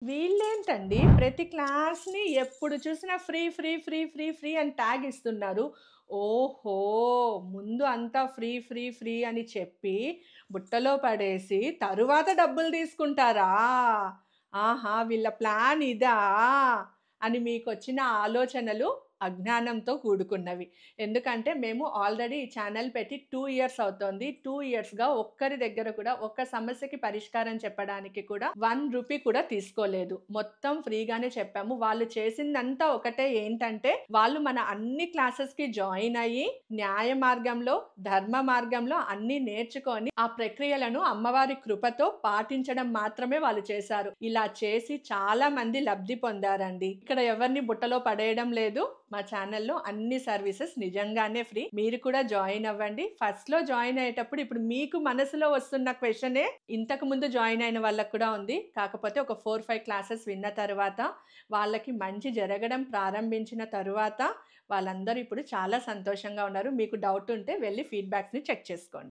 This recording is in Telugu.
వీళ్ళేంటండి ప్రతి క్లాస్‌ని ఎప్పుడు చూసినా free, free, free, free, free అని ట్యాగ్ ఇస్తున్నారు. ఓహో! ముందు అంతా ఫ్రీ, ఫ్రీ, ఫ్రీ అని చెప్పి బుట్టలో పడేసి తరువాత డబ్బులు తీసుకుంటారా? ఆహా! వీళ్ళ ప్లాన్ ఇదా? అని మీకొచ్చిన ఆలోచనలు అజ్ఞానంతో కూడుకున్నవి. ఎందుకంటే మేము ఆల్రెడీ ఈ ఛానెల్ పెట్టి 2 ఇయర్స్ అవుతోంది. 2 ఇయర్స్‌గా ఒక్కరి దగ్గర కూడా ఒక్క సమస్యకి పరిష్కారం చెప్పడానికి కూడా 1 రూపీ కూడా తీసుకోలేదు. మొత్తం ఫ్రీగానే చెప్పాము. వాళ్ళు చేసిందంతా ఒకటే ఏంటంటే, వాళ్ళు మన అన్ని క్లాసెస్‌కి జాయిన్ అయ్యి, న్యాయ మార్గంలో, ధర్మ మార్గంలో అన్నీ నేర్చుకొని, ఆ ప్రక్రియలను అమ్మవారి కృపతో పాటించడం మాత్రమే వాళ్ళు చేశారు. ఇలా చేసి చాలా మంది లబ్ధి పొందారండి. ఇక్కడ ఎవరిని బుట్టలో పడేయడం లేదు. మా ఛానెల్‌లో అన్ని సర్వీసెస్ నిజంగానే ఫ్రీ. మీరు కూడా జాయిన్ అవ్వండి. ఫస్ట్‌లో జాయిన్ అయ్యేటప్పుడు ఇప్పుడు మీకు మనసులో వస్తున్న క్వెషనే ఇంతకు ముందు జాయిన్ అయిన వాళ్ళకి కూడా ఉంది. కాకపోతే ఒక 4, 5 క్లాసెస్ విన్న తరువాత వాళ్ళకి మంచి జరగడం ప్రారంభించిన తరువాత వాళ్ళందరూ ఇప్పుడు చాలా సంతోషంగా ఉన్నారు. మీకు డౌట్ ఉంటే వెళ్లి ఫీడ్‌బ్యాక్స్‌ని చెక్ చేసుకోండి.